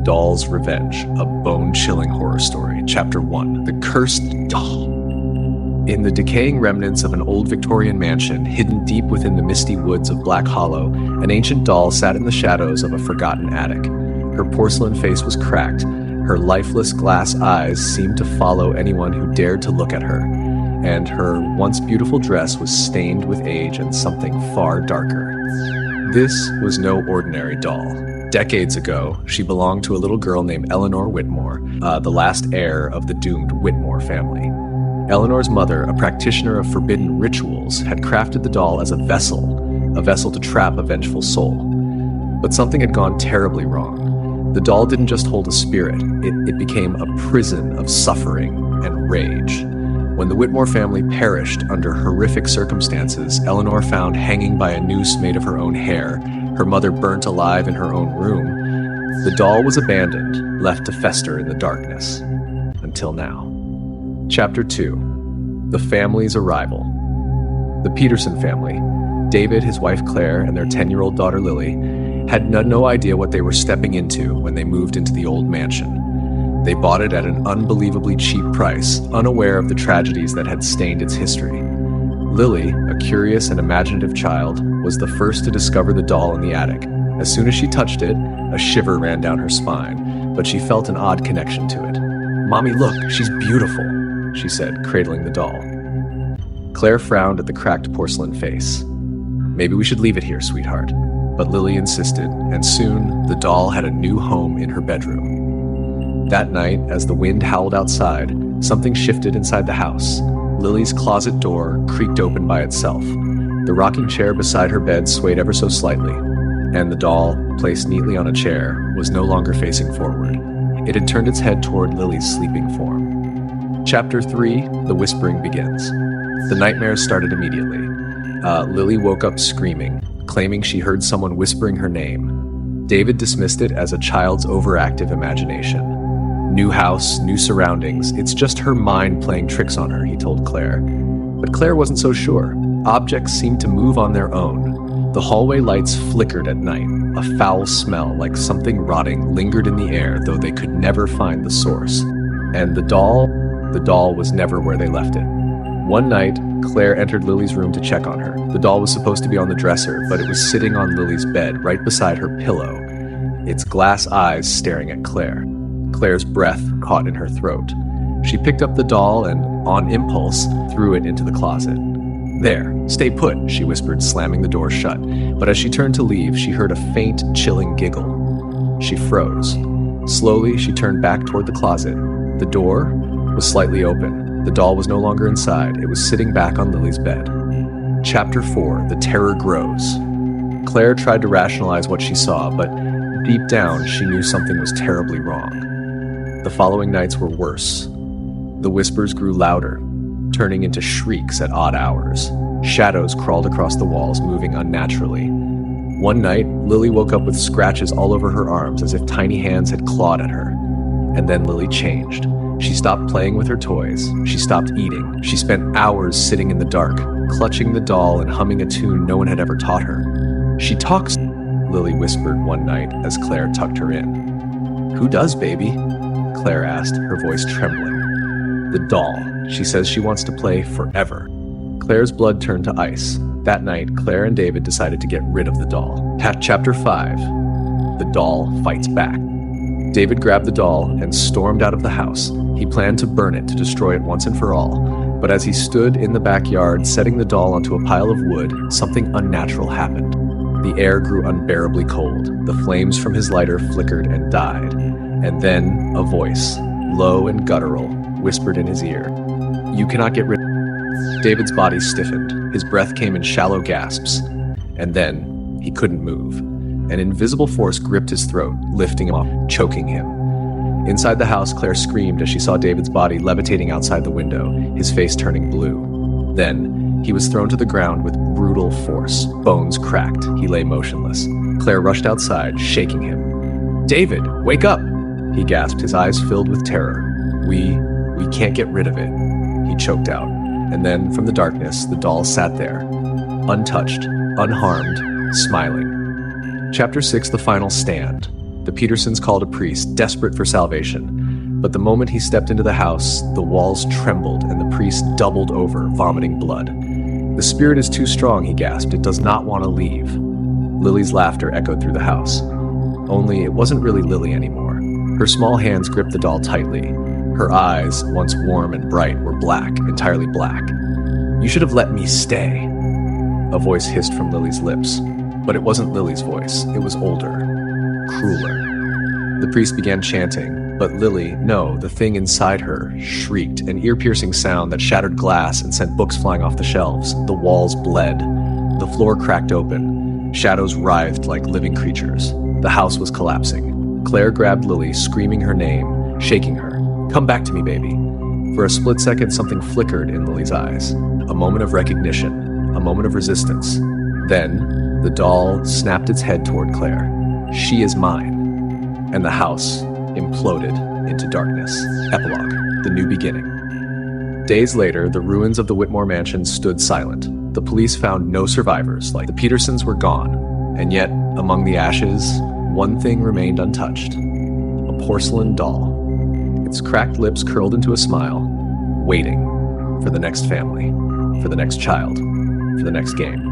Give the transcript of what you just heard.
Doll's Revenge, a bone-chilling horror story. Chapter 1, The Cursed Doll. In the decaying remnants of an old Victorian mansion, hidden deep within the misty woods of Black Hollow, an ancient doll sat in the shadows of a forgotten attic. Her porcelain face was cracked. Her lifeless glass eyes seemed to follow anyone who dared to look at her, and her once beautiful dress was stained with age and something far darker. This was no ordinary doll. Decades ago, she belonged to a little girl named Eleanor Whitmore, the last heir of the doomed Whitmore family. Eleanor's mother, a practitioner of forbidden rituals, had crafted the doll as a vessel to trap a vengeful soul. But something had gone terribly wrong. The doll didn't just hold a spirit, it became a prison of suffering and rage. When the Whitmore family perished under horrific circumstances, Eleanor found hanging by a noose made of her own hair, her mother burnt alive in her own room. The doll was abandoned, left to fester in the darkness. Until now. Chapter 2. The Family's Arrival. The Peterson family, David, his wife Claire, and their 10-year-old daughter Lily, had no idea what they were stepping into when they moved into the old mansion. They bought it at an unbelievably cheap price, unaware of the tragedies that had stained its history. Lily, a curious and imaginative child, was the first to discover the doll in the attic. As soon as she touched it, a shiver ran down her spine, but she felt an odd connection to it. "Mommy, look, she's beautiful," she said, cradling the doll. Claire frowned at the cracked porcelain face. "Maybe we should leave it here, sweetheart." But Lily insisted, and soon the doll had a new home in her bedroom. That night, as the wind howled outside, something shifted inside the house. Lily's closet door creaked open by itself. The rocking chair beside her bed swayed ever so slightly, and the doll, placed neatly on a chair, was no longer facing forward. It had turned its head toward Lily's sleeping form. Chapter 3, The Whispering Begins. The nightmares started immediately. Lily woke up screaming, claiming she heard someone whispering her name. David dismissed it as a child's overactive imagination. New house, new surroundings, it's just her mind playing tricks on her, he told Claire. But Claire wasn't so sure. Objects seemed to move on their own. The hallway lights flickered at night. A foul smell, like something rotting, lingered in the air, though they could never find the source. And the doll was never where they left it. One night, Claire entered Lily's room to check on her. The doll was supposed to be on the dresser, but it was sitting on Lily's bed, right beside her pillow, its glass eyes staring at Claire. Claire's breath caught in her throat. She picked up the doll and, on impulse, threw it into the closet. "There, stay put," she whispered, slamming the door shut. But as she turned to leave, she heard a faint, chilling giggle. She froze. Slowly, she turned back toward the closet. The door was slightly open. The doll was no longer inside. It was sitting back on Lily's bed. Chapter 4, The Terror Grows. Claire tried to rationalize what she saw, but deep down, she knew something was terribly wrong. The following nights were worse. The whispers grew louder, turning into shrieks at odd hours. Shadows crawled across the walls, moving unnaturally. One night, Lily woke up with scratches all over her arms, as if tiny hands had clawed at her. And then Lily changed. She stopped playing with her toys. She stopped eating. She spent hours sitting in the dark, clutching the doll and humming a tune no one had ever taught her. "She talks," Lily whispered one night as Claire tucked her in. "Who does, baby?" Claire asked, her voice trembling. "The doll. She says she wants to play forever." Claire's blood turned to ice. That night, Claire and David decided to get rid of the doll. Chapter 5. The Doll Fights Back. David grabbed the doll and stormed out of the house. He planned to burn it to destroy it once and for all. But as he stood in the backyard, setting the doll onto a pile of wood, something unnatural happened. The air grew unbearably cold. The flames from his lighter flickered and died. And then a voice, low and guttural, whispered in his ear, "You cannot get rid." David's body stiffened. His breath came in shallow gasps. And then he couldn't move. An invisible force gripped his throat, lifting him up, choking him. Inside the house, Claire screamed as she saw David's body levitating outside the window, his face turning blue. Then, he was thrown to the ground with brutal force. Bones cracked. He lay motionless. Claire rushed outside, shaking him. "David, wake up!" he gasped, his eyes filled with terror. We can't get rid of it," he choked out. And then, from the darkness, the doll sat there, untouched, unharmed, smiling. Chapter 6, The Final Stand. The Petersons called a priest, desperate for salvation. But the moment he stepped into the house, the walls trembled and the priest doubled over, vomiting blood. "The spirit is too strong," he gasped. "It does not want to leave." Lily's laughter echoed through the house. Only it wasn't really Lily anymore. Her small hands gripped the doll tightly. Her eyes, once warm and bright, were black, entirely black. "You should have let me stay," a voice hissed from Lily's lips. But it wasn't Lily's voice. It was older, crueler. The priest began chanting, but Lily, no, the thing inside her, shrieked, an ear-piercing sound that shattered glass and sent books flying off the shelves. The walls bled. The floor cracked open. Shadows writhed like living creatures. The house was collapsing. Claire grabbed Lily, screaming her name, shaking her. "Come back to me, baby." For a split second, something flickered in Lily's eyes. A moment of recognition, a moment of resistance. Then, the doll snapped its head toward Claire. "She is mine." And the house imploded into darkness. Epilogue, the new beginning. Days later, the ruins of the Whitmore mansion stood silent. The police found no survivors, like the Petersons were gone. And yet, among the ashes, one thing remained untouched. A porcelain doll. Its cracked lips curled into a smile, waiting for the next family, for the next child, for the next game.